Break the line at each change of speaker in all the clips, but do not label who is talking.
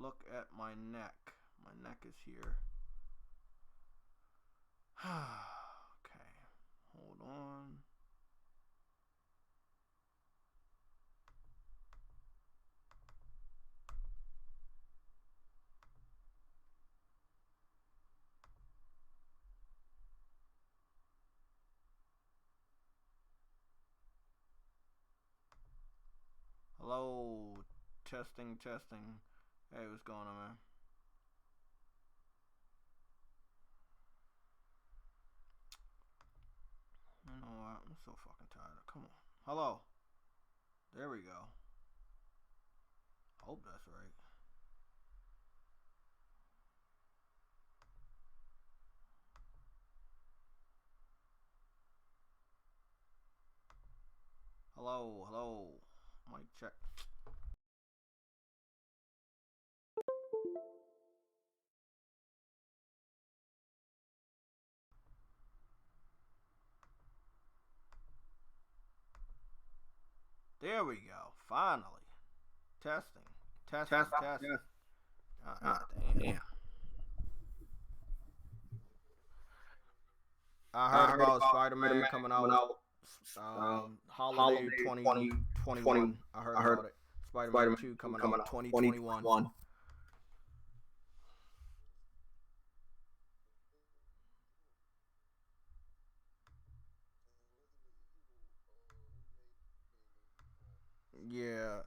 look at my neck. My neck is here. Okay, hold on. Hello, testing, testing. Hey, what's going on, man? You know what? I'm so fucking tired. Come on. Hello. There we go. Hope that's right. Hello, hello. Mic check. There we go. Finally. Testing. Testing. Testing.
Yes.
Damn. I
I
heard
heard
about
about
Spider-Man
Spider-Man
coming
coming
out
out
holiday
holiday 2020.
2021. I heard
I heard
about it. Spider-Man
Spider-Man
2
2
coming
coming
out
out
2021.
2021.
Yeah,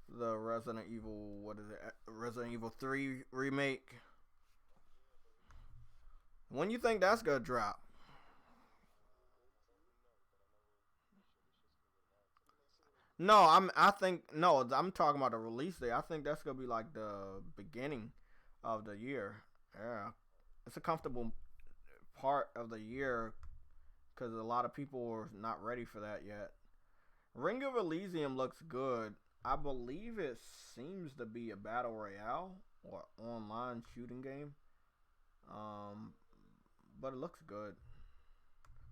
the Resident Evil, what is it? Resident Evil 3 remake. When you think that's gonna drop? No, I think no, I'm talking about the release date. I think that's gonna be like the beginning of the year. Yeah, it's a comfortable part of the year because a lot of people are not ready for that yet. Ring of Elysium looks good. I believe it seems to be a battle royale or online shooting game. Um, but it looks good.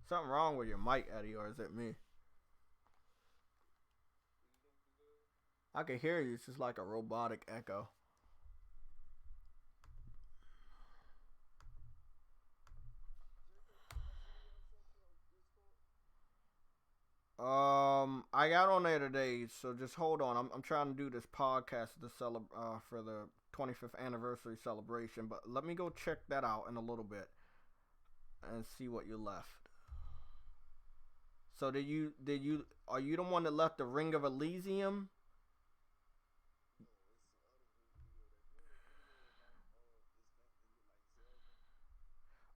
Something wrong with your mic, Eddie, or is it me? I can hear you. It's just like a robotic echo. I got on there today, so just hold on. I'm trying to do this podcast for the 25th anniversary celebration, but let me go check that out in a little bit and see what you left. So did you are you the one that left the Ring of Elysium?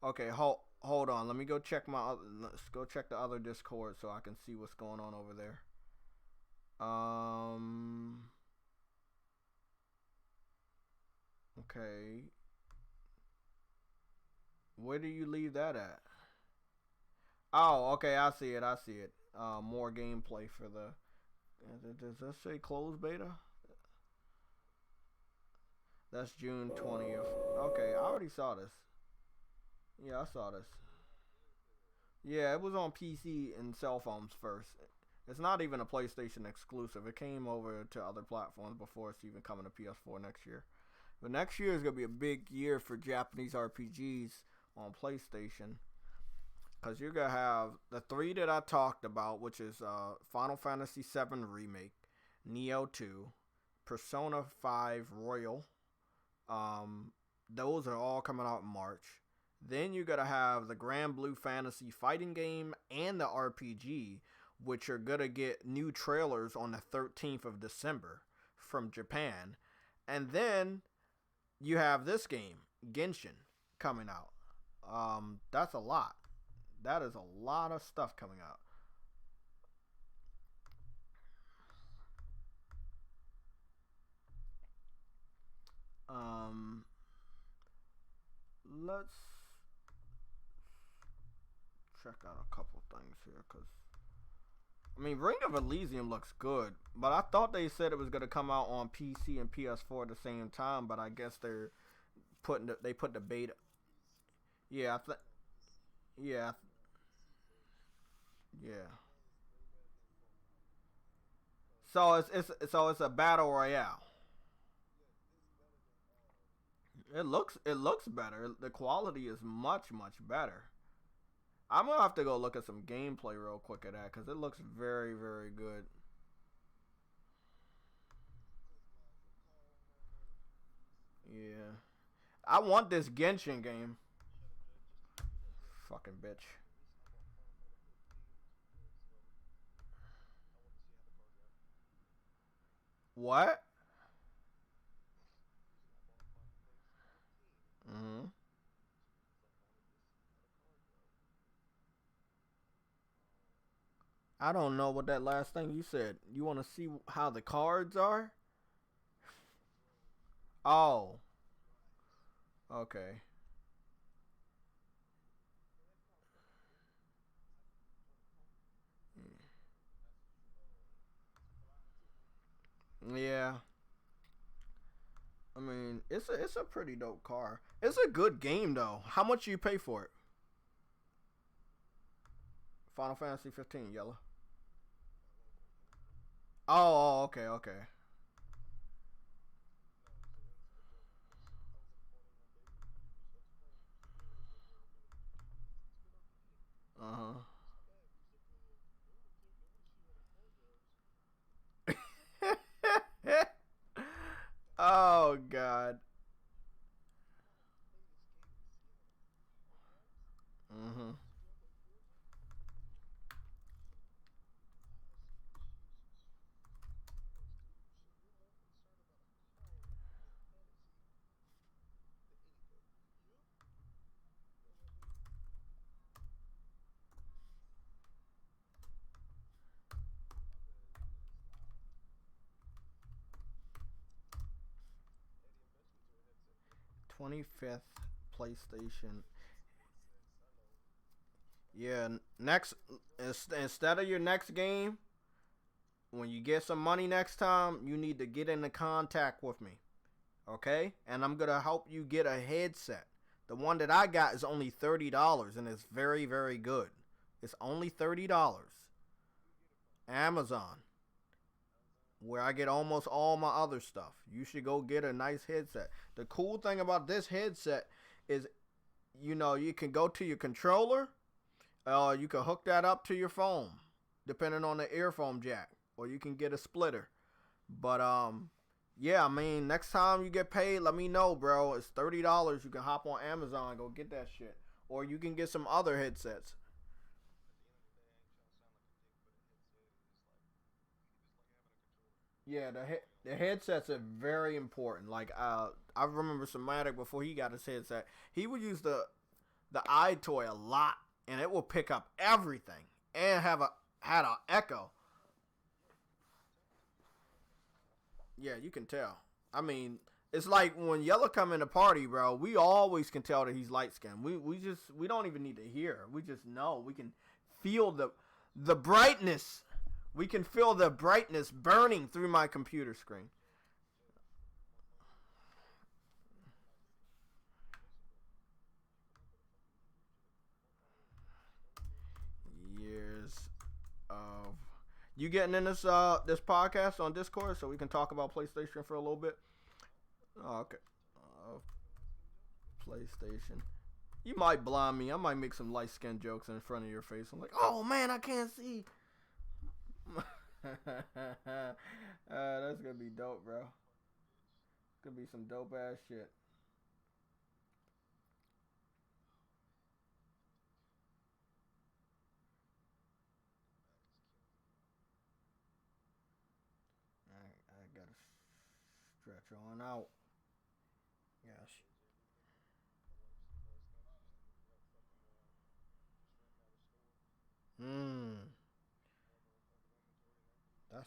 Okay, hold on. Let me go check let's go check the other Discord so I can see what's going on over there. Um okay. Where do you leave that at? Oh, okay, I see it. I see it. More gameplay for the. Does that say closed beta? That's June 20th. Okay, I already saw this. Yeah, I saw this. Yeah, it was on PC and cell phones first. It's not even a PlayStation exclusive. It came over to other platforms before it's even coming to PS4 next year. But next year is gonna be a big year for Japanese RPGs on PlayStation because you're gonna have the three that I talked about, which is Final Fantasy VII Remake, Neo 2, Persona 5 Royal. Um, those are all coming out in March. Then you're gonna have the Grand Blue Fantasy fighting game and the RPG, which are gonna get new trailers on the 13th of December from Japan. And then you have this game, Genshin, coming out. That's a lot. That is a lot of stuff coming out. Um, let's check out a couple things here, cause I mean, Ring of Elysium looks good, but I thought they said it was gonna come out on PC and PS4 at the same time. But I guess they put the beta. Yeah, yeah, yeah. So it's a battle royale. It looks better. The quality is much better. I'm gonna have to go look at some gameplay real quick of that because it looks very good. Yeah, I want this Genshin game. Fucking bitch. What? Hmm. I don't know what that last thing you said. You want to see how the cards are? Oh, okay. Yeah, I mean it's a pretty dope car. It's a good game though. How much do you pay for it? Final Fantasy 15, yellow. Oh, okay, okay. Uh huh. Oh God. Mhm. 25th PlayStation. Yeah. Next, instead of your next game, when you get some money next time, you need to get into contact with me. Okay? And I'm gonna help you get a headset. The one that I got is only $30 and it's very good. It's only $30. Amazon, where I get almost all my other stuff. You should go get a nice headset. The cool thing about this headset is, you can go to your controller, you can hook that up to your phone, depending on the earphone jack, or you can get a splitter. But yeah, I mean, next time you get paid, let me know, bro. It's $30. You can hop on Amazon and go get that shit, or you can get some other headsets. Yeah, the headsets are very important. Like I remember Somatic before he got his headset, he would use the iToy a lot, and it will pick up everything and had a echo. Yeah, you can tell. I mean, it's like when Yellow come in the party, bro. We always can tell that he's light skinned. We don't even need to hear. We just know. We can feel the brightness. We can feel the brightness burning through my computer screen. Years of you getting in this podcast on Discord so we can talk about PlayStation for a little bit. Oh, okay. PlayStation. You might blind me. I might make some light skin jokes in front of your face. I'm like, oh man, I can't see. That's gonna be dope, bro. Gonna be some dope ass shit. I gotta stretch on out. Yes. Hmm. That's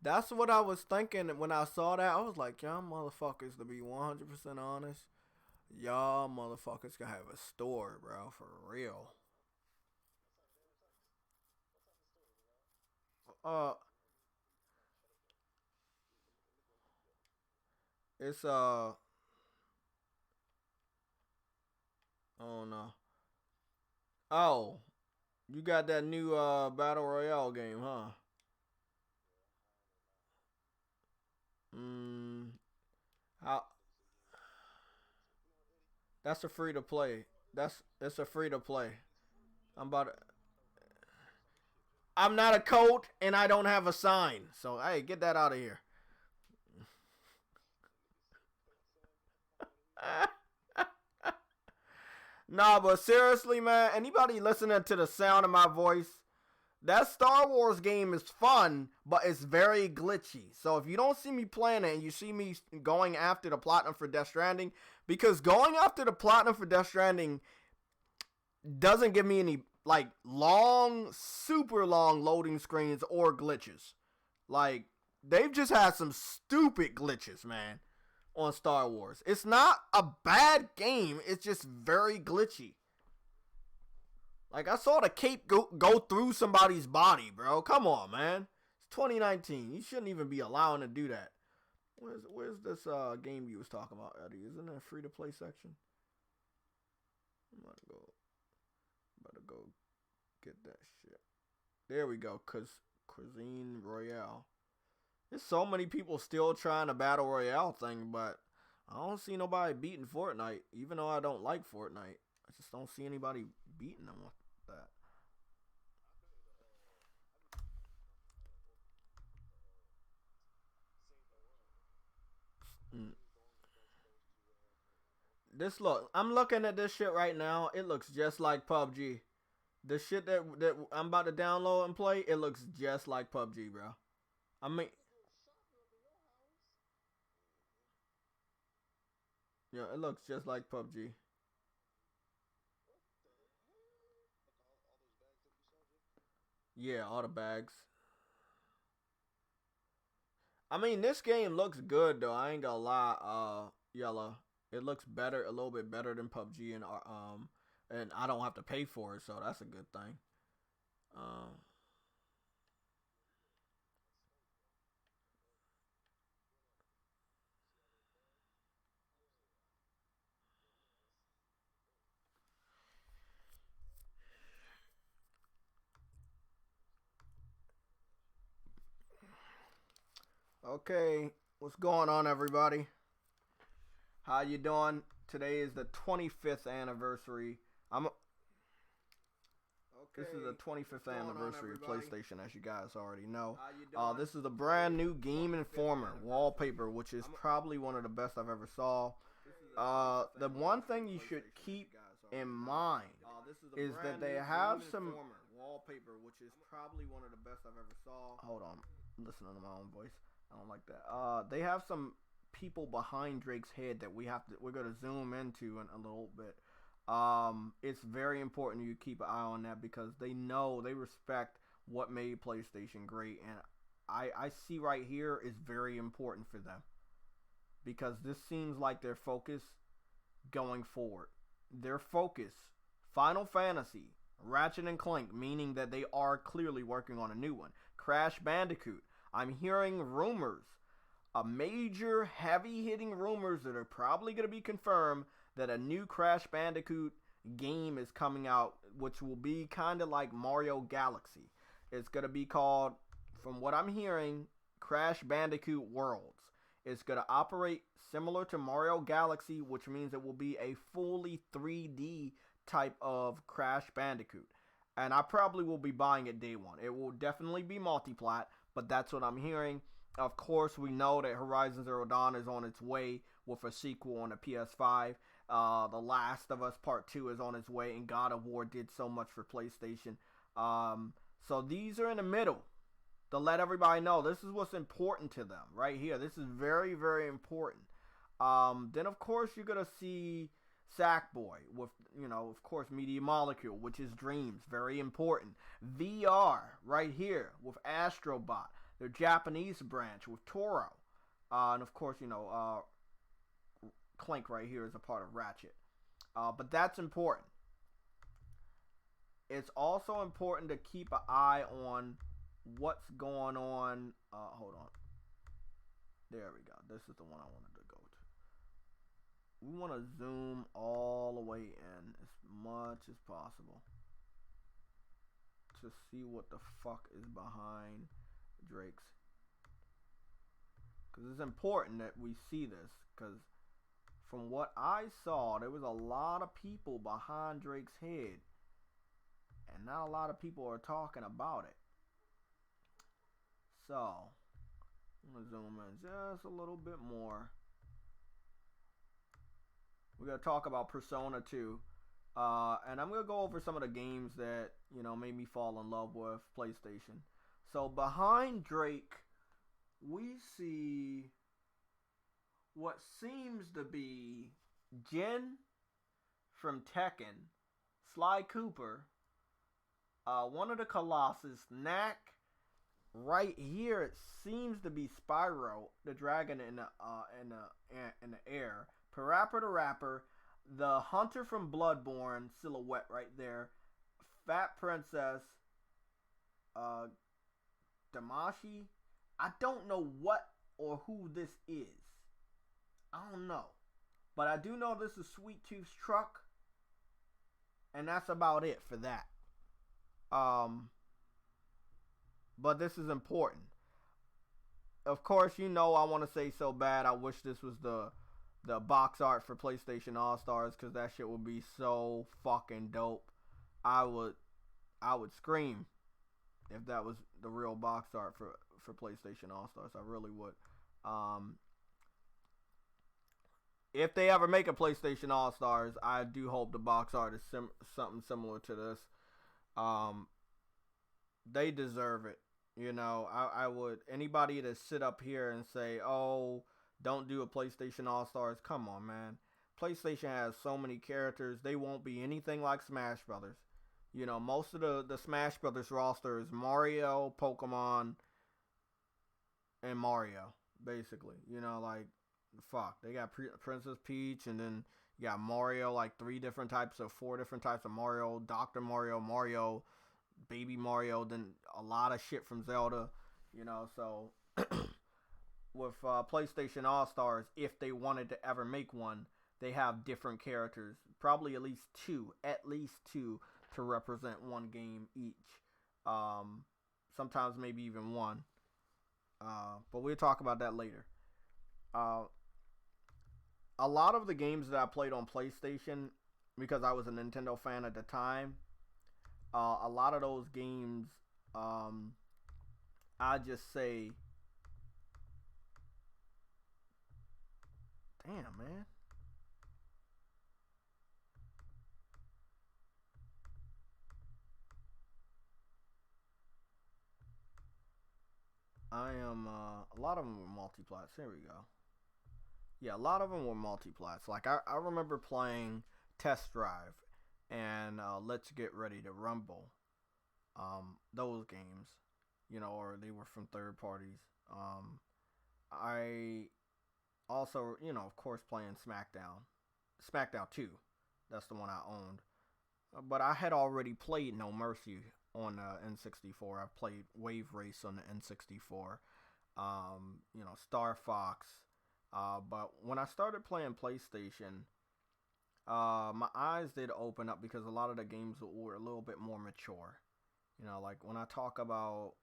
that's what I was thinking when I saw that. I was like, y'all motherfuckers, to be 100% honest, y'all motherfuckers can have a store, bro, for real. Uh, it's oh no. Oh, you got that new battle royale game, huh? Mm, how That's a free to play. It's a free to play. I'm about to, I'm not a coach and I don't have a sign. So hey, get that out of here. Nah, but seriously, man, anybody listening to the sound of my voice, that Star Wars game is fun, but it's very glitchy. So if you don't see me playing it and you see me going after the platinum for Death Stranding, because going after the platinum for Death Stranding doesn't give me any like long, super long loading screens or glitches. Like they've just had some stupid glitches, man, on Star Wars. It's not a bad game, it's just very glitchy. Like I saw the cape go through somebody's body, bro. Come on, man. It's 2019. You shouldn't even be allowing to do that. Where's this game you was talking about, Eddie? Isn't there a free to play section? I'm about to go get that shit. There we go. Cuisine Royale. There's so many people still trying the Battle Royale thing, but I don't see nobody beating Fortnite, even though I don't like Fortnite. I just don't see anybody beating them with that. Mm. I'm looking at this shit right now. It looks just like PUBG. The shit that I'm about to download and play, it looks just like PUBG, bro. I mean, yeah, it looks just like PUBG. Yeah, all the bags. I mean, this game looks good though. I ain't gonna lie. Yellow. It looks better, a little bit better than PUBG, and I don't have to pay for it, so that's a good thing. Um, okay, what's going on, everybody? How you doing? Today is the 25th anniversary. I'm This is the 25th anniversary of PlayStation, as you guys already know. This is a brand new Game Informer wallpaper, which is probably one of the best I've ever saw. The one thing you should keep in mind is that they have some wallpaper, which is probably one of the best I've ever saw. Hold on, I'm listening to my own voice. I don't like that. They have some people behind Drake's head that we're gonna zoom into in a little bit. It's very important you keep an eye on that because they respect what made PlayStation great, and I see right here is very important for them because this seems like their focus going forward. Their focus, Final Fantasy, Ratchet and Clank, meaning that they are clearly working on a new one. Crash Bandicoot. I'm hearing rumors, a major heavy hitting rumors that are probably going to be confirmed that a new Crash Bandicoot game is coming out, which will be kind of like Mario Galaxy. It's going to be called, from what I'm hearing, Crash Bandicoot Worlds. It's going to operate similar to Mario Galaxy, which means it will be a fully 3D type of Crash Bandicoot. And I probably will be buying it day one. It will definitely be multi-plat, but that's what I'm hearing. Of course, we know that Horizon Zero Dawn is on its way with a sequel on the PS5. The Last of Us Part 2 is on its way, and God of War did so much for PlayStation. So these are in the middle to let everybody know this is what's important to them right here. This is very, very important. Then, of course, you're going to see Sackboy with, of course, Media Molecule, which is Dreams. Very important. VR right here with Astrobot. Their Japanese branch with Toro. And, of course, Clank right here is a part of Ratchet. But that's important. It's also important to keep an eye on what's going on. Hold on. There we go. This is the one I wanted to go to. We want to zoom all the way in as much as possible to see what the fuck is behind Drake's. Because it's important that we see this. Because from what I saw, there was a lot of people behind Drake's head, and not a lot of people are talking about it. So, I'm gonna zoom in just a little bit more. We're gonna talk about Persona 2, and I'm gonna go over some of the games that made me fall in love with PlayStation. So behind Drake, we see what seems to be Jin from Tekken, Sly Cooper, one of the Colossus, Knack. Right here, it seems to be Spyro, the dragon in the air. Parappa the Rapper, the Hunter from Bloodborne silhouette right there. Fat Princess, Damashi. I don't know what or who this is. I don't know. But I do know this is Sweet Tooth's truck. And that's about it for that. But this is important. Of course, I want to say so bad I wish this was the box art for PlayStation All-Stars, because that shit would be so fucking dope. I would scream if that was the real box art for PlayStation All-Stars. I really would. If they ever make a PlayStation All-Stars, I do hope the box art is something similar to this. They deserve it. I would. Anybody to sit up here and say, oh, don't do a PlayStation All-Stars. Come on, man. PlayStation has so many characters. They won't be anything like Smash Brothers. Most of the Smash Brothers roster is Mario, Pokemon, and Mario, basically. Fuck. They got Princess Peach, and then you got Mario, like 4 different types of Mario, Dr. Mario, Mario, Baby Mario, then a lot of shit from Zelda, so with PlayStation All-Stars, if they wanted to ever make one, they have different characters, probably at least two to represent one game each, sometimes maybe even one, but we'll talk about that later. A lot of the games that I played on PlayStation, because I was a Nintendo fan at the time, a lot of those games, I just say, damn, man. A lot of them were multiplats. Here we go. Yeah, a lot of them were multiplats. Like, I remember playing Test Drive and Let's Get Ready to Rumble. Those games, or they were from third parties. I also, of course, playing SmackDown 2. That's the one I owned. But I had already played No Mercy on the N64. I played Wave Race on the N64. Star Fox. But when I started playing PlayStation, my eyes did open up, because a lot of the games were a little bit more mature. Like when I talk about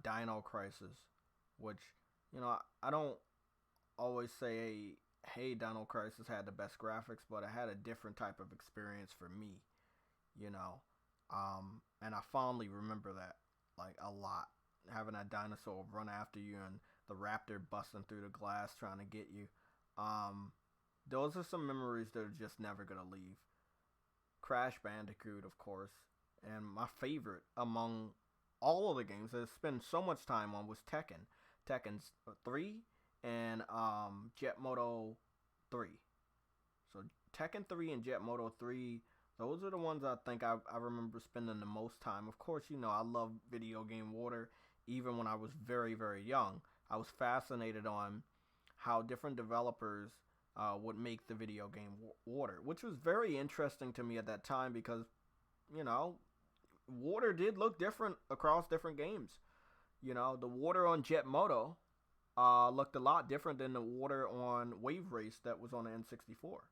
Dino Crisis, which, I don't always say, hey, Dino Crisis had the best graphics, but it had a different type of experience for me, and I fondly remember that, like, a lot. Having that dinosaur run after you and the raptor busting through the glass trying to get you. Those are some memories that are just never going to leave. Crash Bandicoot, of course. And my favorite among all of the games that I spent so much time on was Tekken. Tekken 3 and Jet Moto 3. So Tekken 3 and Jet Moto 3, those are the ones I think I remember spending the most time. Of course, I love video game water. Even when I was very, very young, I was fascinated on how different developers would make the video game water, which was very interesting to me at that time, because, water did look different across different games. The water on Jet Moto looked a lot different than the water on Wave Race that was on the N64.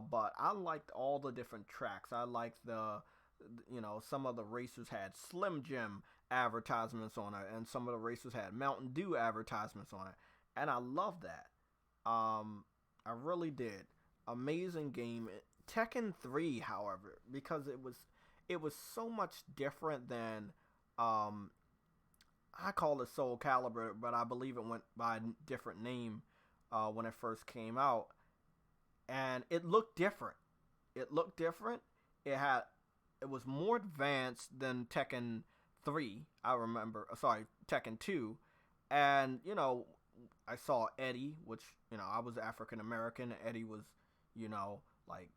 But I liked all the different tracks. I liked some of the racers had Slim Jim advertisements on it, and some of the racers had Mountain Dew advertisements on it, and I love that. I really did. Amazing game. Tekken 3, however, because it was so much different than um I call it Soul Calibur, but I believe it went by a different name when it first came out, and it looked different. It looked different. It was more advanced than Tekken 3. I remember. Sorry, Tekken 2, and I saw Eddie, which I was African American. Eddie was, you know, like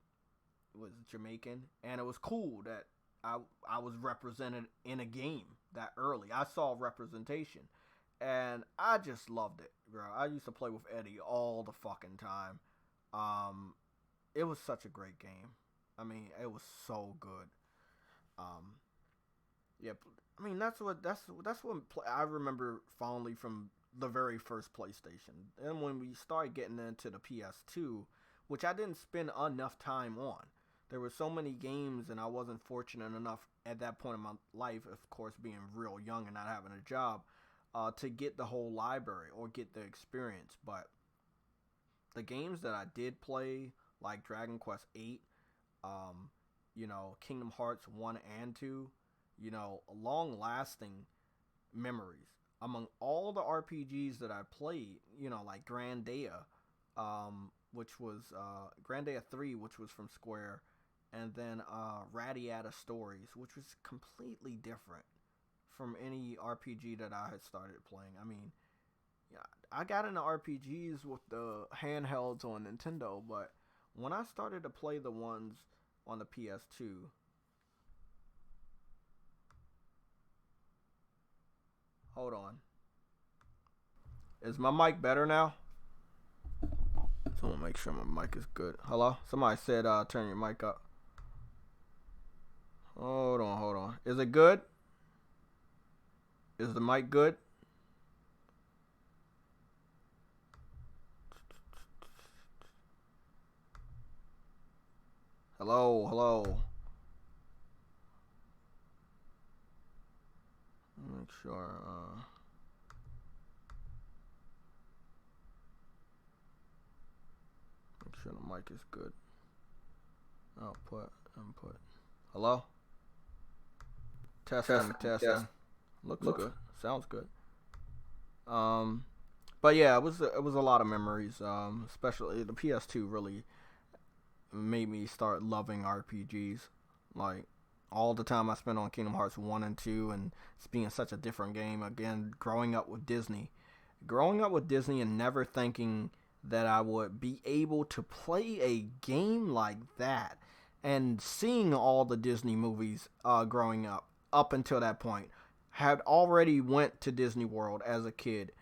was Jamaican, and it was cool that I was represented in a game that early. I saw representation, and I just loved it, bro. I used to play with Eddie all the fucking time. Um, it was such a great game. I mean, it was so good. Um, yeah, I mean that's what I remember fondly from the very first PlayStation. And when we started getting into the PS2, which I didn't spend enough time on. There were so many games, and I wasn't fortunate enough at that point in my life, of course, being real young and not having a job, to get the whole library or get the experience. But the games that I did play, like Dragon Quest 8, Kingdom Hearts 1 and 2, long lasting memories. Among all the RPGs that I played, like which was Grandia 3, which was from Square, and then Radiata Stories, which was completely different from any RPG that I had started playing. I mean, yeah, I got into RPGs with the handhelds on Nintendo, but when I started to play the ones on the PS2, hold on. Is my mic better now? Someone make sure my mic is good. Hello? Somebody said turn your mic up. Hold on. Is it good? Is the mic good? Hello. Make sure. Make sure the mic is good. Output, input. Hello? Testing. Looks good. Sounds good. But yeah, it was a lot of memories. Especially the PS2 really made me start loving RPGs. Like all the time I spent on Kingdom Hearts 1 and 2, and it's being such a different game. Again, growing up with Disney and never thinking that I would be able to play a game like that, and seeing all the Disney movies growing up until that point, had already went to Disney World as a kid.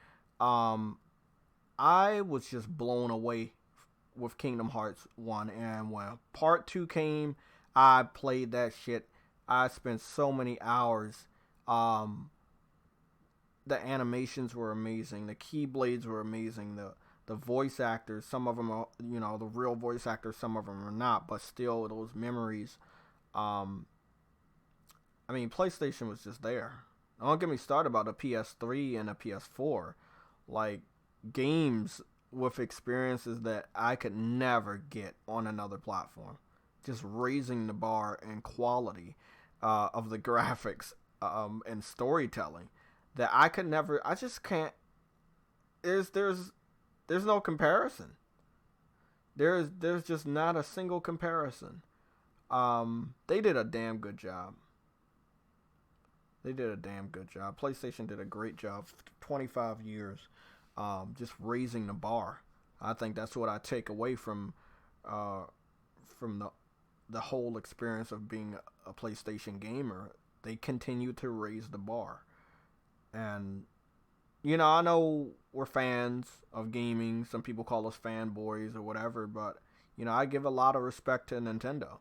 I was just blown away with Kingdom Hearts 1, and when part 2 came, I played that shit. I spent so many hours. The animations were amazing. The keyblades were amazing. The voice actors, some of them are, the real voice actors, some of them are not, but still, those memories. I mean, PlayStation was just there. Don't get me started about the PS3 and the PS4. Like, games with experiences that I could never get on another platform. Just raising the bar and quality of the graphics and storytelling that I just can't. There's no comparison. There's just not a single comparison. They did a damn good job. PlayStation did a great job for 25 years, just raising the bar. I think that's what I take away from the whole experience of being a PlayStation gamer. They continue to raise the bar, and I know we're fans of gaming. Some people call us fanboys or whatever, but I give a lot of respect to Nintendo.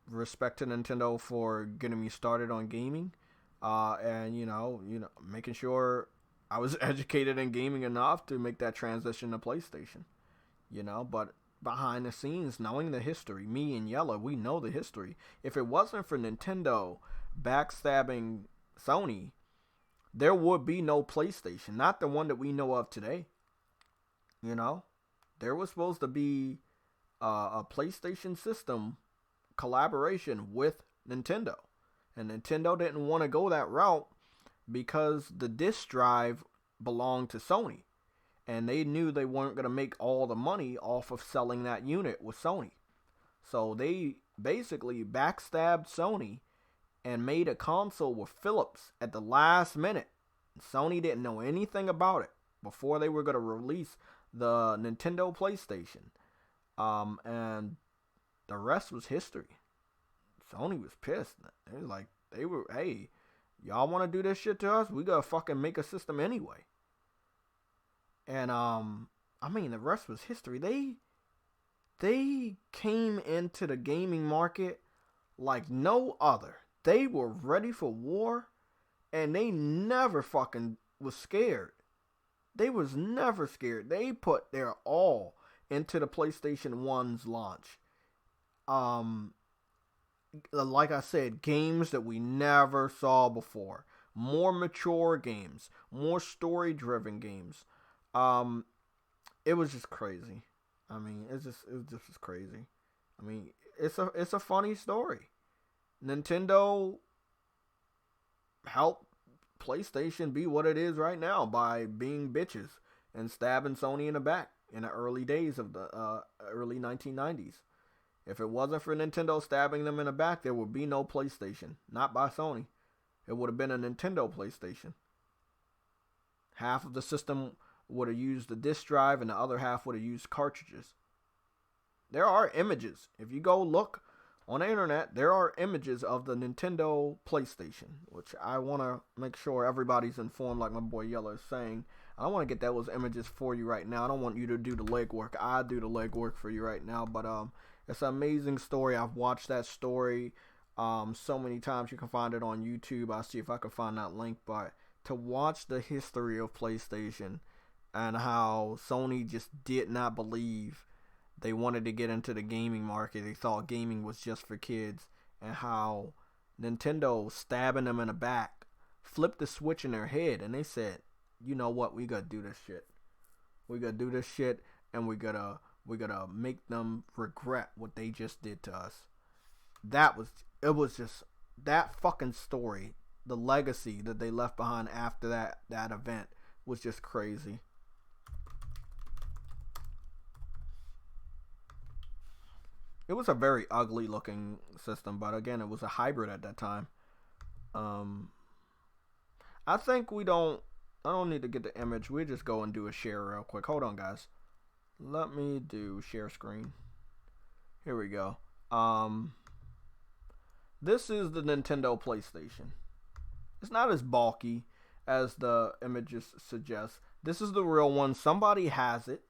Respect to Nintendo for getting me started on gaming, and making sure I was educated in gaming enough to make that transition to PlayStation. But behind the scenes, knowing the history, me and Yella, we know the history. If it wasn't for Nintendo backstabbing Sony, there would be no PlayStation, not the one that we know of today. there was supposed to be a PlayStation system collaboration with Nintendo. And Nintendo didn't want to go that route because the disk drive belonged to Sony. And they knew they weren't going to make all the money off of selling that unit with Sony. So they basically backstabbed Sony and made a console with Philips at the last minute. Sony didn't know anything about it before they were going to release the Nintendo PlayStation. And the rest was history. Sony was pissed. Hey, y'all want to do this shit to us? We gotta fucking make a system anyway. And the rest was history. They came into the gaming market like no other. They were ready for war, and they never fucking was scared. They was never scared. They put their all into the PlayStation 1's launch. Like I said, games that we never saw before. More mature games. More story-driven games. It was just crazy. I mean, it was crazy. I mean, it's a funny story. Nintendo helped PlayStation be what it is right now by being bitches and stabbing Sony in the back in the early days of the early 1990s. If it wasn't for Nintendo stabbing them in the back, there would be no PlayStation. Not by Sony. It would have been a Nintendo PlayStation. Half of the system would have used the disc drive and the other half would have used cartridges. There are images. If you go look on the internet, there are images of the Nintendo PlayStation, which I want to make sure everybody's informed, like my boy Yellow is saying. I don't want to get those images for you right now. I don't want you to do the legwork. I do the legwork for you right now, but it's an amazing story. I've watched that story so many times. You can find it on YouTube. I'll see if I can find that link. But to watch the history of PlayStation and how Sony just did not believe they wanted to get into the gaming market. They thought gaming was just for kids. And how Nintendo stabbing them in the back flipped the switch in their head. And they said, you know what? We got to do this shit. We got to do this shit. And we got to make them regret what they just did to us. It was just that fucking story. The legacy that they left behind after that event was just crazy. It was a very ugly looking system, but again, it was a hybrid at that time. I think I don't need to get the image. We'll just go and do a share real quick. Hold on, guys. Let me do share screen. Here we go. This is the Nintendo PlayStation. It's not as bulky as the images suggest. This is the real one. Somebody has it.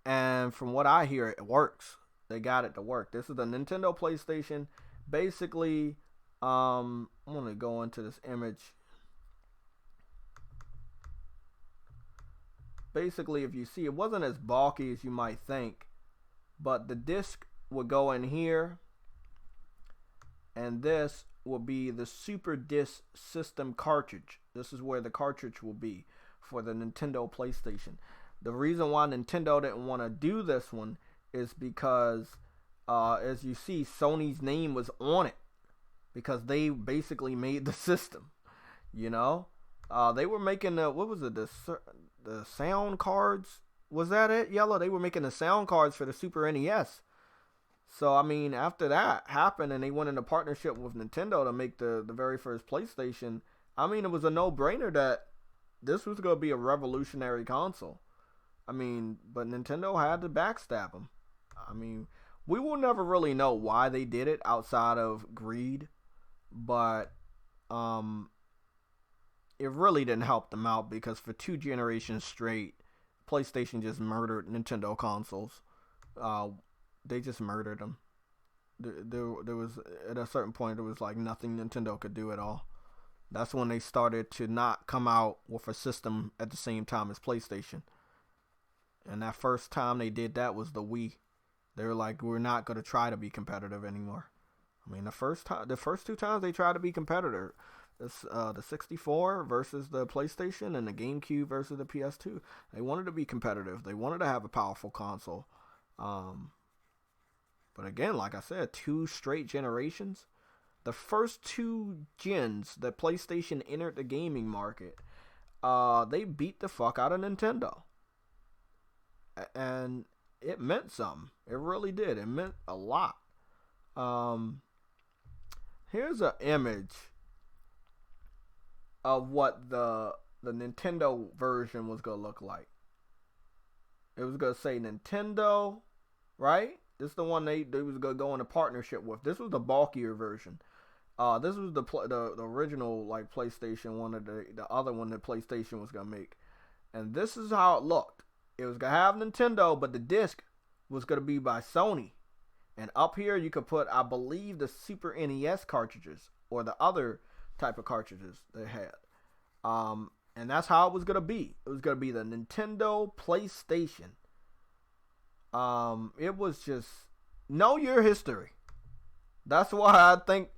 And from what I hear, it works. They got it to work. This is the Nintendo PlayStation. Basically, I'm going to go into this image. Basically, if you see, it wasn't as bulky as you might think. But the disc would go in here. And this will be the Super Disc System cartridge. This is where the cartridge will be for the Nintendo PlayStation. The reason why Nintendo didn't want to do this one is because, as you see, Sony's name was on it. Because they basically made the system. You know? They were making the sound cards. Was that it, Yellow? They were making the sound cards for the Super NES. So, I mean, after that happened and they went into partnership with Nintendo to make the very first PlayStation, I mean, it was a no-brainer that this was going to be a revolutionary console. I mean, but Nintendo had to backstab them. I mean, we will never really know why they did it outside of greed, but it really didn't help them out because for 2 generations straight, PlayStation just murdered Nintendo consoles. They just murdered them. There was, at a certain point, there was like nothing Nintendo could do at all. That's when they started to not come out with a system at the same time as PlayStation. And that first time they did that was the Wii. They were like, we're not going to try to be competitive anymore. I mean, the first 2 times they tried to be competitor. It's the 64 versus the PlayStation and the GameCube versus the PS2. They wanted to be competitive. They wanted to have a powerful console. Um, but again, like I said, 2 straight generations. The first 2 gens that PlayStation entered the gaming market, they beat the fuck out of Nintendo. And it meant something. It really did. It meant a lot. Um, Here's an image of what the Nintendo version was gonna look like. It was gonna say Nintendo, right? This is the one they was gonna go into partnership with. This was the bulkier version. This was the original like PlayStation one, of the other one that PlayStation was gonna make, and this is how it looked. It was gonna have Nintendo, but the disc was gonna be by Sony. And up here you could put, I believe, the Super NES cartridges or the other type of cartridges they had. And that's how it was gonna be. It was gonna be the Nintendo PlayStation. It was just know your history. That's why I think.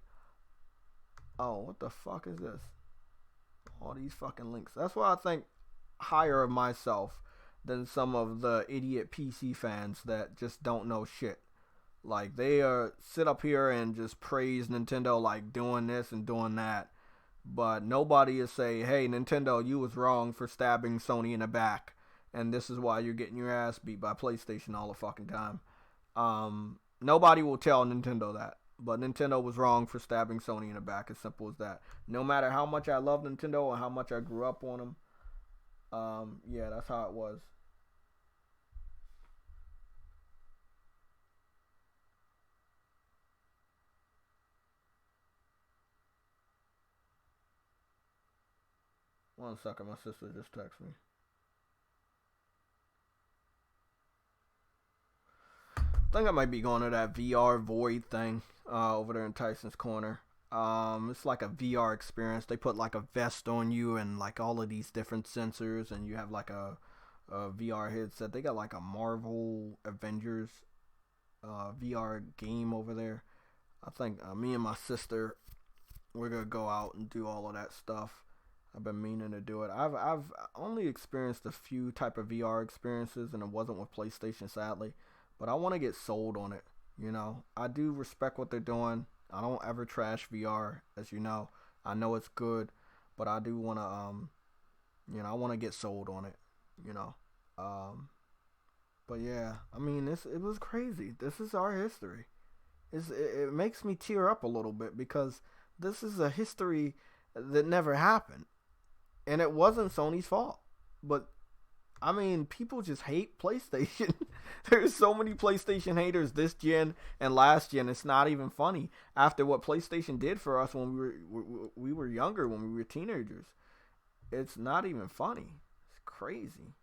Oh, what the fuck is this? All these fucking links. That's why I think higher of myself than some of the idiot PC fans that just don't know shit. Like, they sit up here and just praise Nintendo, like doing this and doing that, but nobody is saying, hey, Nintendo, you was wrong for stabbing Sony in the back, and this is why you're getting your ass beat by PlayStation all the fucking time. Nobody will tell Nintendo that, but Nintendo was wrong for stabbing Sony in the back. As simple as that. No matter how much I love Nintendo and how much I grew up on them, yeah, that's how it was. One second, my sister just texted me. I think I might be going to that VR Void thing over there in Tyson's Corner. It's like a VR experience. They put like a vest on you and like all of these different sensors, and you have like a VR headset. They got like a Marvel Avengers VR game over there. I think me and my sister, we're gonna go out and do all of that stuff. I've been meaning to do it. I've only experienced a few type of VR experiences, and it wasn't with PlayStation, sadly. But I want to get sold on it. You know, I do respect what they're doing. I don't ever trash VR, as you know. I know it's good, but I do want to I want to get sold on it. You know, but yeah, I mean, it was crazy. This is our history. It makes me tear up a little bit because this is a history that never happened. And it wasn't Sony's fault. But, I mean, people just hate PlayStation. There's so many PlayStation haters this gen and last gen. It's not even funny. After what PlayStation did for us when we were younger, when we were teenagers. It's not even funny. It's crazy.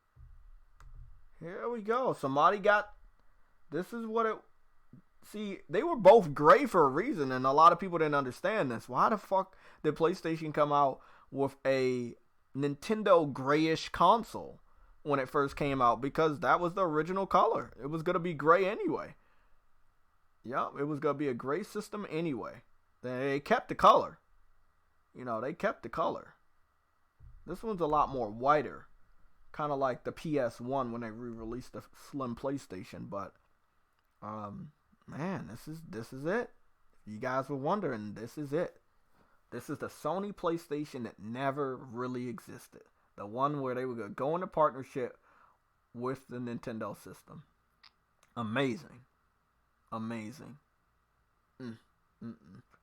Here we go. Somebody got... This is what it... See, they were both gray for a reason, and a lot of people didn't understand this. Why the fuck did PlayStation come out with a Nintendo grayish console when it first came out? Because that was the original color. It was going to be gray anyway. Yep, it was going to be a gray system anyway. They kept the color. You know, they kept the color. This one's a lot more whiter. Kind of like the PS1 when they re-released the slim PlayStation. But, man, this is it. You guys were wondering, this is it. This is the Sony PlayStation that never really existed. The one where they were going to go into partnership with the Nintendo system. Amazing. Amazing.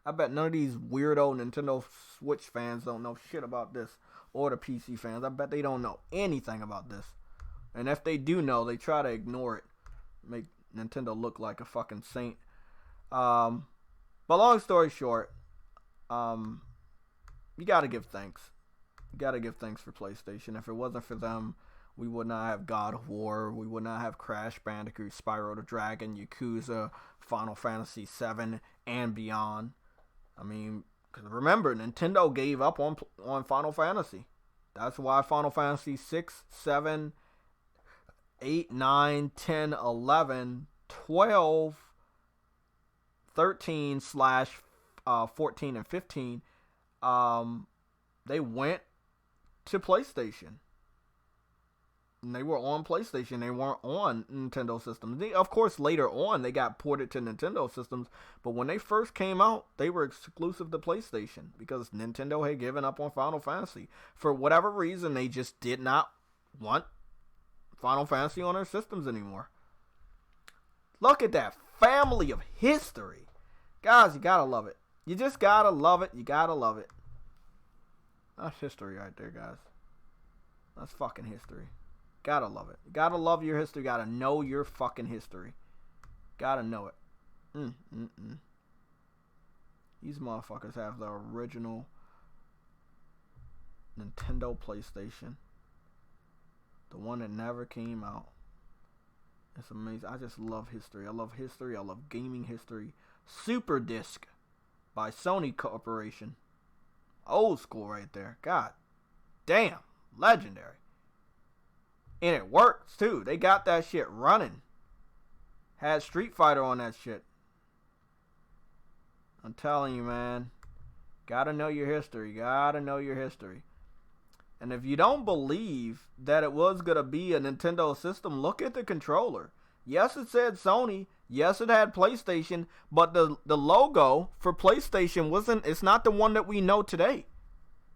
I bet none of these weirdo Nintendo Switch fans don't know shit about this. Or the PC fans. I bet they don't know anything about this. And if they do know, they try to ignore it. Make Nintendo look like a fucking saint. But long story short, you gotta give thanks. You gotta give thanks for PlayStation. If it wasn't for them, we would not have God of War. We would not have Crash Bandicoot, Spyro the Dragon, Yakuza, Final Fantasy VII, and beyond. I mean, because remember, Nintendo gave up on Final Fantasy. That's why Final Fantasy 6, 7, 8, 9, 10, 11, 12, 13 slash 14 and 15 they went to PlayStation. And they were on PlayStation. They weren't on Nintendo systems. Of course, later on, they got ported to Nintendo systems. But when they first came out, they were exclusive to PlayStation because Nintendo had given up on Final Fantasy. For whatever reason, they just did not want Final Fantasy on their systems anymore. Look at that family of history. Guys, you gotta love it. You just gotta love it. You gotta love it. That's history right there, guys. That's fucking history. Gotta love it. Gotta love your history. Gotta know your fucking history. Gotta know it. These motherfuckers have the original Nintendo PlayStation. The one that never came out. It's amazing. I just love history. I love history. I love gaming history. Super Disc by Sony Corporation. Old school right there. God damn. Legendary. And it works too. They got that shit running. Had Street Fighter on that shit. I'm telling you, man. Gotta know your history. Gotta know your history. And if you don't believe that it was gonna be a Nintendo system, look at the controller. Yes, it said Sony. Yes, it had PlayStation. But the logo for PlayStation it's not the one that we know today.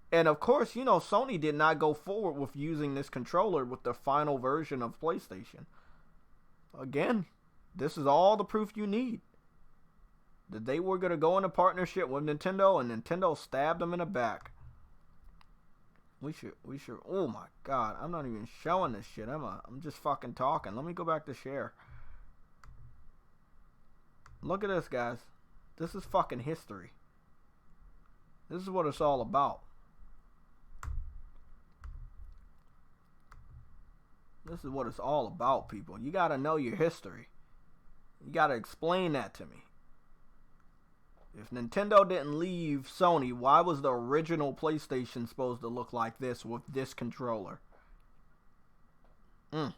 And of course, you know, Sony did not go forward with using this controller with the final version of PlayStation. Again, this is all the proof you need. That they were going to go into partnership with Nintendo, and Nintendo stabbed them in the back. We should, oh my God, I'm not even showing this shit, am I? I'm just fucking talking. Let me go back to share. Look at this, guys. This is fucking history. This is what it's all about. This is what it's all about, people. You gotta know your history. You gotta explain that to me. If Nintendo didn't leave Sony, why was the original PlayStation supposed to look like this with this controller? Damn.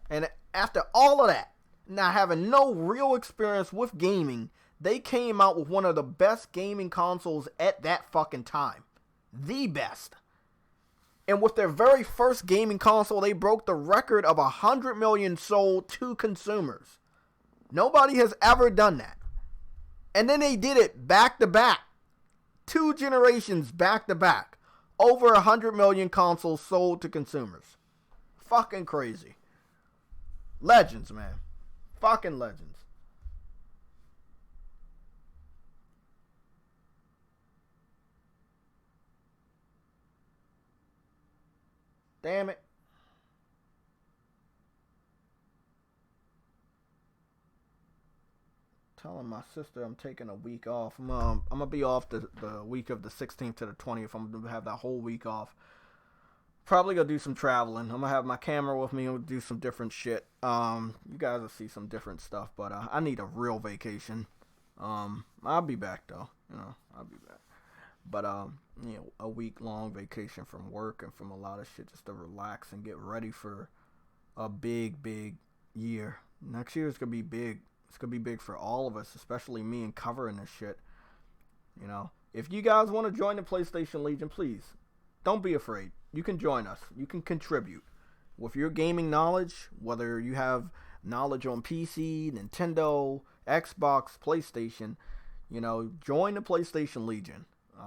And after all of that, now having no real experience with gaming, they came out with one of the best gaming consoles at that fucking time. The best. And with their very first gaming console, they broke the record of 100 million sold to consumers. Nobody has ever done that. And then they did it back to back. 2 generations back to back. Over 100 million consoles sold to consumers. Fucking crazy. Legends, man. Fucking legends. Damn it. Telling my sister I'm taking a week off. I'm gonna be off the week of the 16th to the 20th. I'm gonna have that whole week off. Probably gonna do some traveling. I'm gonna have my camera with me and do some different shit. You guys will see some different stuff, but I need a real vacation. I'll be back though. You know, I'll be back. But you know, a week long vacation from work and from a lot of shit just to relax and get ready for a big year. Next year is gonna be big. It's gonna be big for all of us, especially me and covering this shit. You know, if you guys want to join the PlayStation Legion, please don't be afraid. You can join us. You can contribute with your gaming knowledge, whether you have knowledge on PC, Nintendo, Xbox, PlayStation. You know, join the PlayStation Legion.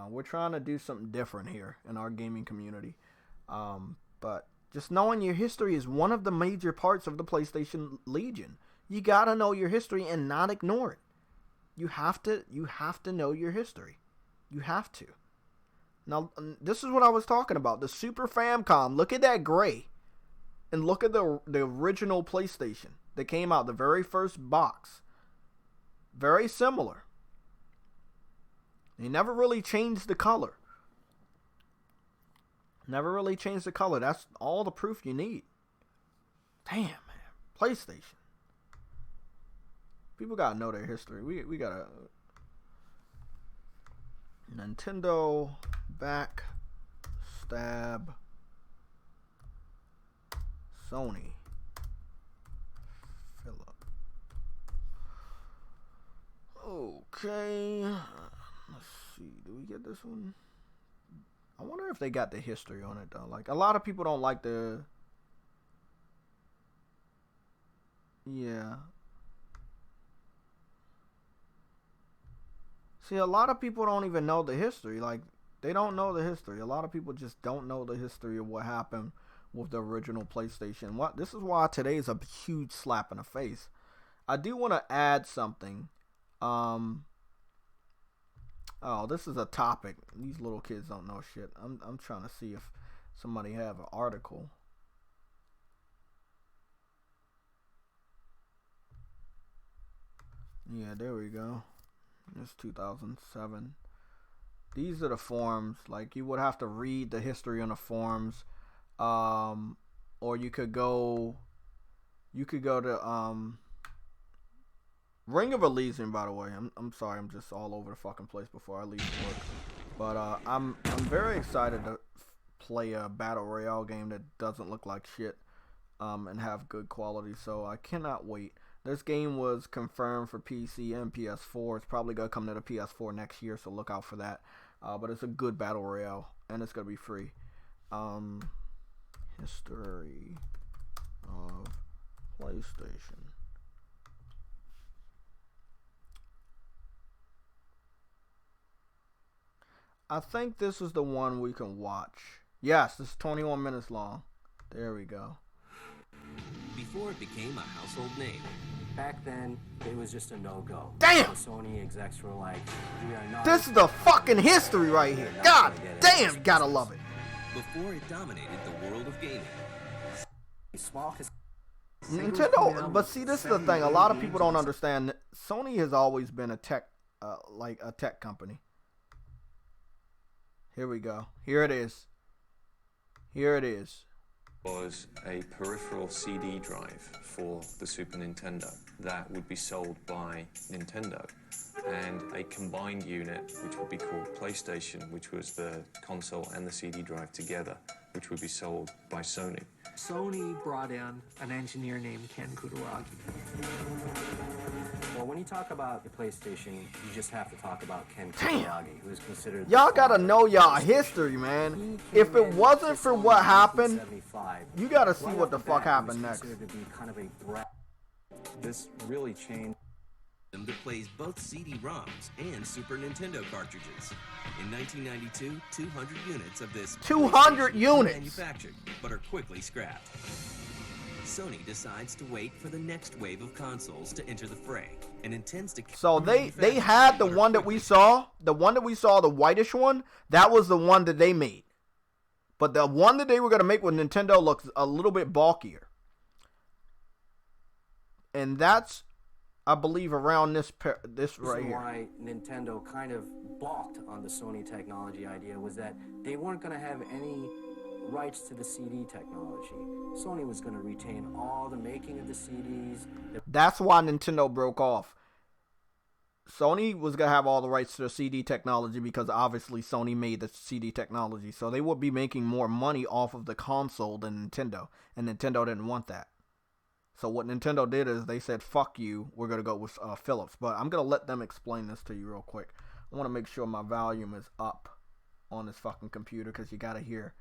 We're trying to do something different here in our gaming community. But just knowing your history is one of the major parts of the PlayStation Legion. You gotta know your history and not ignore it. You have to know your history. You have to. Now, this is what I was talking about. The Super Famicom. Look at that gray. And look at the original PlayStation that came out, the very first box. Very similar. They never really changed the color. Never really changed the color. That's all the proof you need. Damn, man. PlayStation. People gotta know their history. We gotta... Nintendo back stab Sony Philip. Okay. do we get this one? I wonder if they got the history on it though. Like a lot of people don't like the. Yeah. See, a lot of people don't even know the history. Like they don't know the history. A lot of people just don't know the history of what happened with the original PlayStation. What this is why today is a huge slap in the face. I do want to add something. Oh, this is a topic. These little kids don't know shit. I'm trying to see if somebody have an article. Yeah, there we go. It's 2007. These are the forums. Like you would have to read the history on the forums, or you could go to Ring of Elysium. By the way, I'm sorry, I'm just all over the fucking place before I leave work. But I'm very excited to play a battle royale game that doesn't look like shit, and have good quality. So I cannot wait. This game was confirmed for PC and PS4. It's probably going to come to the PS4 next year, so look out for that. But it's a good battle royale, and it's going to be free. History of PlayStation. I think this is the one we can watch. Yes, this is 21 minutes long. There we go.
Before it became a household name.
Back then, it was just a no-go.
Damn!
The Sony execs were like, we are not...
This is the fucking history right here. God damn, gotta love it.
Before it dominated the world of gaming.
Nintendo, but see, this is the thing. A lot of people don't understand. Sony has always been a tech company. Here we go. Here it is. Here it is.
Was a peripheral CD drive for the Super Nintendo that would be sold by Nintendo, and a combined unit which would be called PlayStation, which was the console and the CD drive together, which would be sold by Sony.
Sony brought in an engineer named Ken Kutaragi.
Well, when you talk about the PlayStation, you just have to talk about Ken Kutaragi, who is considered...
Y'all gotta know y'all history, man. If it wasn't for what happened, you gotta see what the fuck happened next.
This really changed.
That plays both CD-ROMs and Super Nintendo cartridges. In 1992, 200 units of this
200 units
manufactured, but are quickly scrapped. Sony decides to wait for the next wave of consoles to enter the fray and intends to...
So they had the one that we saw, the whitish one, that was the one that they made. But the one that they were going to make with Nintendo looks a little bit bulkier. And that's, I believe, around this right here.
Why Nintendo kind of balked on the Sony technology idea was that they weren't going to have any rights to the CD technology. Sony was going to retain all the making of the CDs.
That's why Nintendo broke off. Sony was going to have all the rights to the CD technology because obviously Sony made the CD technology. So they would be making more money off of the console than Nintendo. And Nintendo didn't want that. So what Nintendo did is they said, fuck you, we're going to go with Philips. But I'm going to let them explain this to you real quick. I want to make sure my volume is up on this fucking computer because you got to hear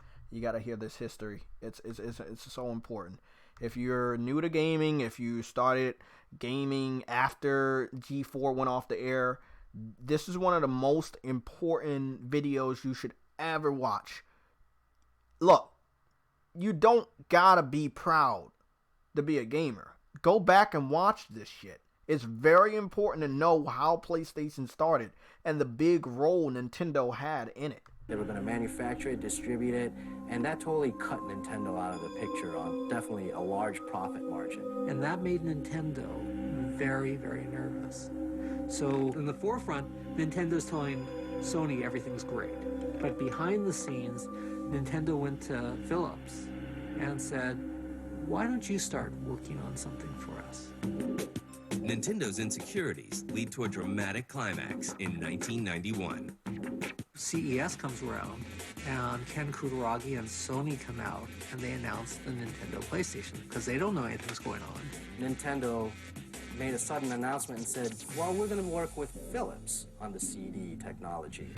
this history. It's so important. If you're new to gaming, if you started gaming after G4 went off the air, this is one of the most important videos you should ever watch. Look, you don't gotta be proud to be a gamer. Go back and watch this shit. It's very important to know how PlayStation started and the big role Nintendo had in it.
They were going to manufacture it, distribute it, and that totally cut Nintendo out of the picture on definitely a large profit margin.
And that made Nintendo very, very nervous. So in the forefront, Nintendo's telling Sony everything's great. But behind the scenes, Nintendo went to Philips and said, why don't you start working on something for us?
Nintendo's insecurities lead to a dramatic climax in 1991.
CES comes around, and Ken Kutaragi and Sony come out, and they announce the Nintendo PlayStation, because they don't know anything's going on.
Nintendo made a sudden announcement and said, well, we're going to work with Philips on the CD technology.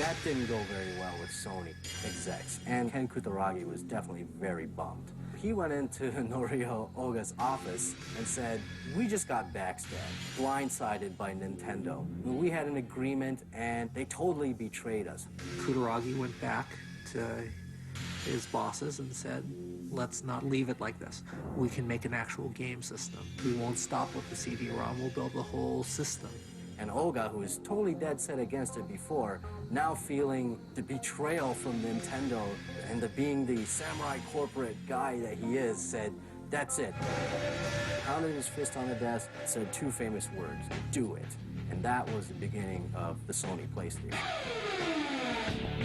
That didn't go very well with Sony execs, and Ken Kutaragi was definitely very bummed. He went into Norio Oga's office and said, "We just got backstabbed, blindsided by Nintendo. We had an agreement and they totally betrayed us."
Kutaragi went back to his bosses and said, let's not leave it like this. We can make an actual game system. We won't stop with the CD-ROM, we'll build the whole system.
And Oga, who was totally dead set against it before, now feeling the betrayal from Nintendo and being the samurai corporate guy that he is, said, "That's it." Pounded his fist on the desk, said two famous words, "Do it." And that was the beginning of the Sony PlayStation.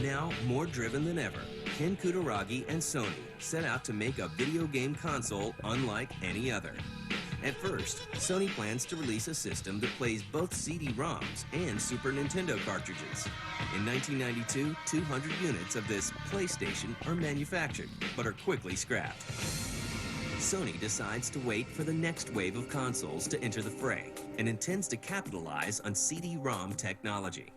Now, more driven than ever, Ken Kutaragi and Sony set out to make a video game console unlike any other. At first, Sony plans to release a system that plays both CD-ROMs and Super Nintendo cartridges. In 1992, 200 units of this PlayStation are manufactured, but are quickly scrapped. Sony decides to wait for the next wave of consoles to enter the fray, and intends to capitalize on CD-ROM technology.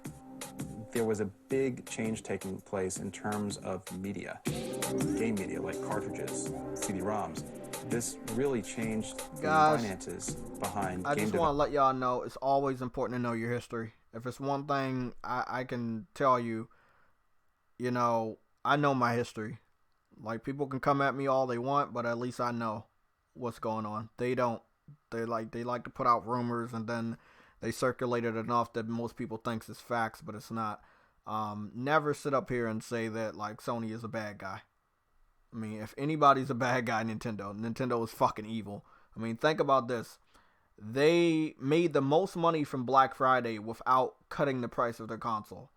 There was a big change taking place in terms of media, game media like cartridges, CD-ROMs. This really changed the finances behind
I
game
just want to let y'all know it's always important to know your history. If it's one thing I can tell you, you know, I know my history. Like, people can come at me all they want, but at least I know what's going on. They don't. They like to put out rumors, and then they circulate it enough that most people thinks it's facts, but it's not. Never sit up here and say that, like, Sony is a bad guy. I mean, if anybody's a bad guy, Nintendo is fucking evil. I mean, think about this. They made the most money from Black Friday without cutting the price of their console.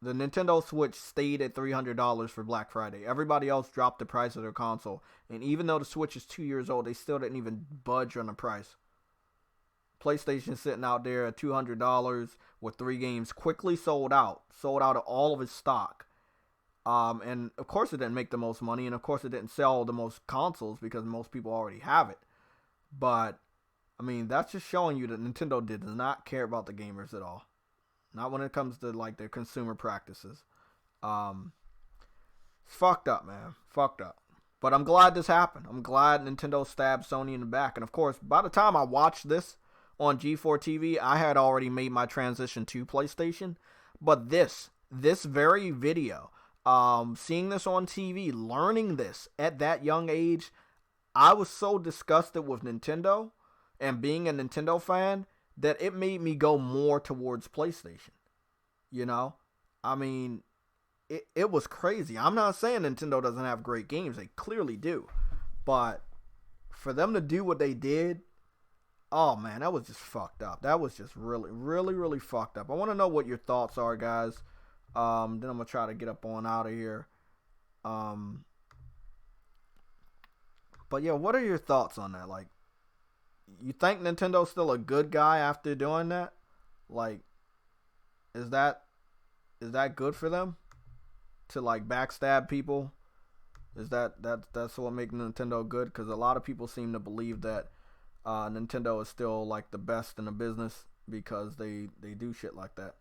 The Nintendo Switch stayed at $300 for Black Friday. Everybody else dropped the price of their console. And even though the Switch is 2 years old, they still didn't even budge on the price. PlayStation sitting out there at $200 with 3 games, quickly sold out of all of its stock. And of course it didn't make the most money, and of course it didn't sell the most consoles because most people already have it. But, I mean, that's just showing you that Nintendo does not care about the gamers at all. Not when it comes to, like, their consumer practices. It's fucked up, man. Fucked up. But I'm glad this happened. I'm glad Nintendo stabbed Sony in the back. And of course, by the time I watched this on G4 TV, I had already made my transition to PlayStation. But this very video, seeing this on TV, learning this at that young age, I was so disgusted with Nintendo and being a Nintendo fan that it made me go more towards PlayStation. You know? I mean, it was crazy. I'm not saying Nintendo doesn't have great games. They clearly do. But for them to do what they did, oh man, that was just fucked up. That was just really, really, really fucked up. I want to know what your thoughts are, guys. Then I'm going to try to get up on out of here. But yeah, what are your thoughts on that? Like, you think Nintendo's still a good guy after doing that? Like, is that good for them to, like, backstab people? Is that's what makes Nintendo good? Because a lot of people seem to believe that Nintendo is still, like, the best in the business because they do shit like that.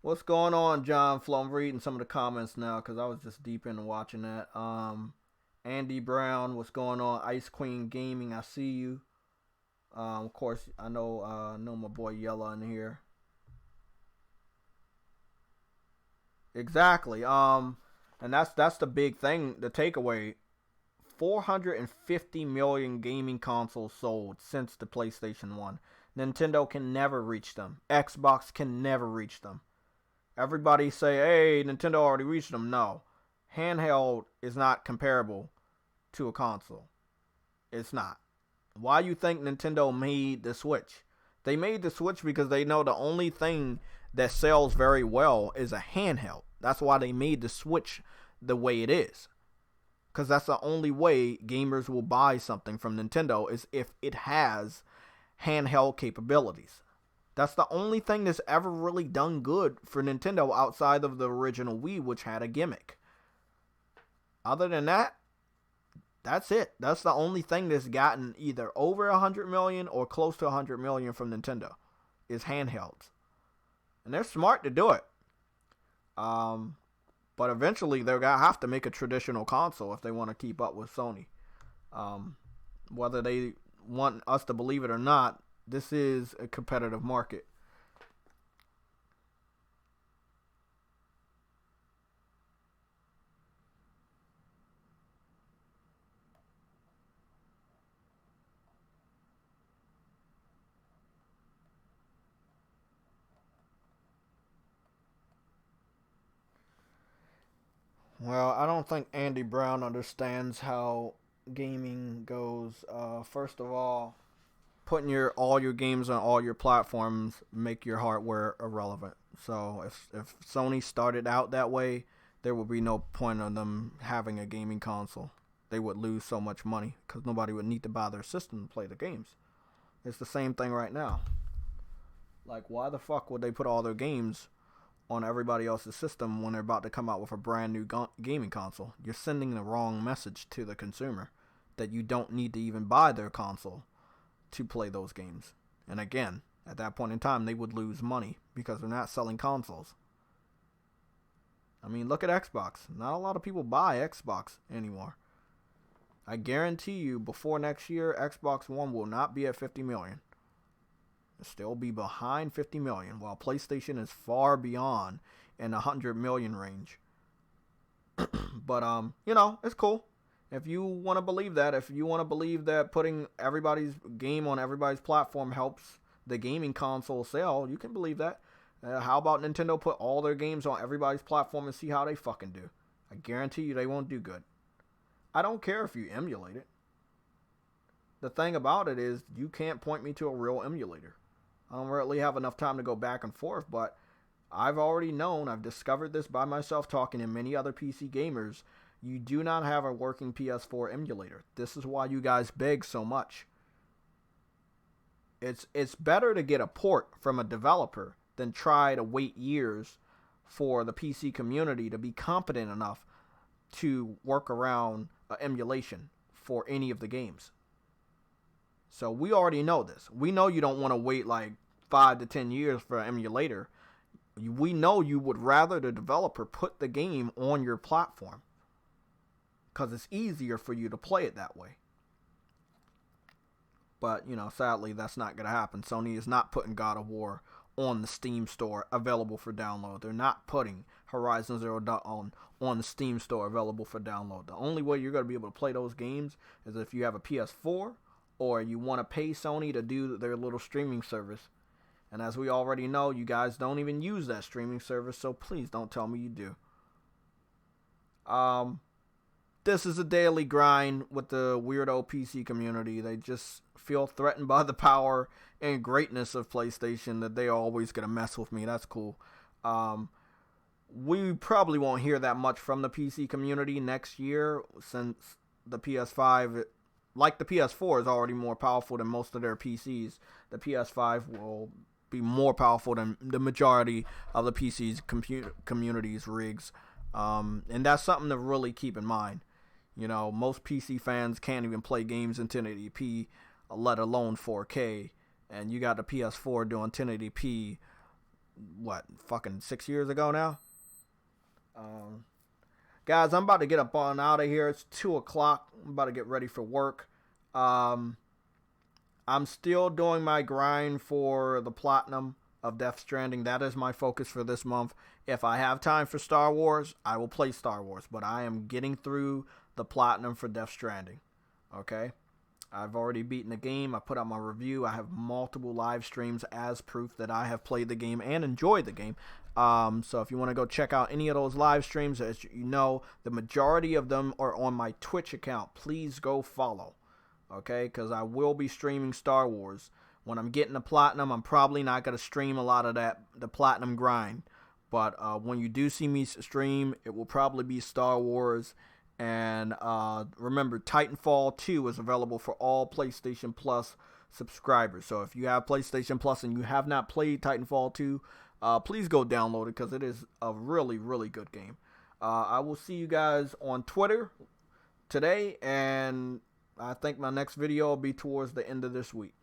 What's going on, John Flo? I'm reading some of the comments now because I was just deep into watching that. Andy Brown, what's going on? Ice Queen Gaming, I see you. Of course, I know my boy Yella in here. Exactly. And that's the big thing, the takeaway. 450 million gaming consoles sold since the PlayStation 1. Nintendo can never reach them. Xbox can never reach them. Everybody say, hey, Nintendo already reached them. No. Handheld is not comparable to a console. It's not. Why you think Nintendo made the Switch? They made the Switch because they know the only thing that sells very well is a handheld. That's why they made the Switch the way it is. Because that's the only way gamers will buy something from Nintendo is if it has handheld capabilities. That's the only thing that's ever really done good for Nintendo outside of the original Wii, which had a gimmick. Other than that, that's it. That's the only thing that's gotten either over 100 million or close to 100 million from Nintendo is handhelds. And they're smart to do it. But eventually they're going to have to make a traditional console if they want to keep up with Sony. Whether they want us to believe it or not, this is a competitive market. Well, I don't think Andy Brown understands how gaming goes. First of all, putting all your games on all your platforms make your hardware irrelevant. So if Sony started out that way, there would be no point in them having a gaming console. They would lose so much money because nobody would need to buy their system to play the games. It's the same thing right now. Like, why the fuck would they put all their games on everybody else's system when they're about to come out with a brand new gaming console? You're sending the wrong message to the consumer that you don't need to even buy their console to play those games. And again, at that point in time, they would lose money because they're not selling consoles. I mean, look at Xbox. Not a lot of people buy Xbox anymore. I guarantee you, before next year, Xbox One will not be at 50 million. It'll still be behind 50 million, while PlayStation is far beyond in the 100 million range. But, it's cool. If you want to believe that, if you want to believe that putting everybody's game on everybody's platform helps the gaming console sell, you can believe that. How about Nintendo put all their games on everybody's platform and see how they fucking do? I guarantee you they won't do good. I don't care if you emulate it. The thing about it is you can't point me to a real emulator. I don't really have enough time to go back and forth, but I've already known, I've discovered this by myself talking to many other PC gamers. You do not have a working PS4 emulator. This is why you guys beg so much. It's better to get a port from a developer than try to wait years for the PC community to be competent enough to work around emulation for any of the games. So we already know this. We know you don't want to wait like 5 to 10 years for an emulator. We know you would rather the developer put the game on your platform because it's easier for you to play it that way. But, sadly, that's not going to happen. Sony is not putting God of War on the Steam store available for download. They're not putting Horizon Zero Dawn on the Steam store available for download. The only way you're going to be able to play those games is if you have a PS4 or you want to pay Sony to do their little streaming service. And as we already know, you guys don't even use that streaming service, so please don't tell me you do. This is a daily grind with the weirdo PC community. They just feel threatened by the power and greatness of PlayStation, that they're always going to mess with me. That's cool. We probably won't hear that much from the PC community next year, since the PS5, like the PS4, is already more powerful than most of their PCs. The PS5 will be more powerful than the majority of the PC's community's rigs. And that's something to really keep in mind. Most PC fans can't even play games in 1080p, let alone 4K. And you got the PS4 doing 1080p, fucking 6 years ago now? Guys, I'm about to get up on out of here. It's 2 o'clock. I'm about to get ready for work. I'm still doing my grind for the platinum of Death Stranding. That is my focus for this month. If I have time for Star Wars, I will play Star Wars. But I am getting through the platinum for Death Stranding. Okay? I've already beaten the game. I put out my review. I have multiple live streams as proof that I have played the game and enjoyed the game. So if you want to go check out any of those live streams, as you know, the majority of them are on my Twitch account. Please go follow. Okay? Because I will be streaming Star Wars When I'm getting the platinum, I'm probably not going to stream a lot of the platinum grind. But when you do see me stream, it will probably be Star Wars. And remember, Titanfall 2 is available for all PlayStation Plus subscribers. So if you have PlayStation Plus and you have not played Titanfall 2, please go download it because it is a really, really good game. I will see you guys on Twitter today, and I think my next video will be towards the end of this week.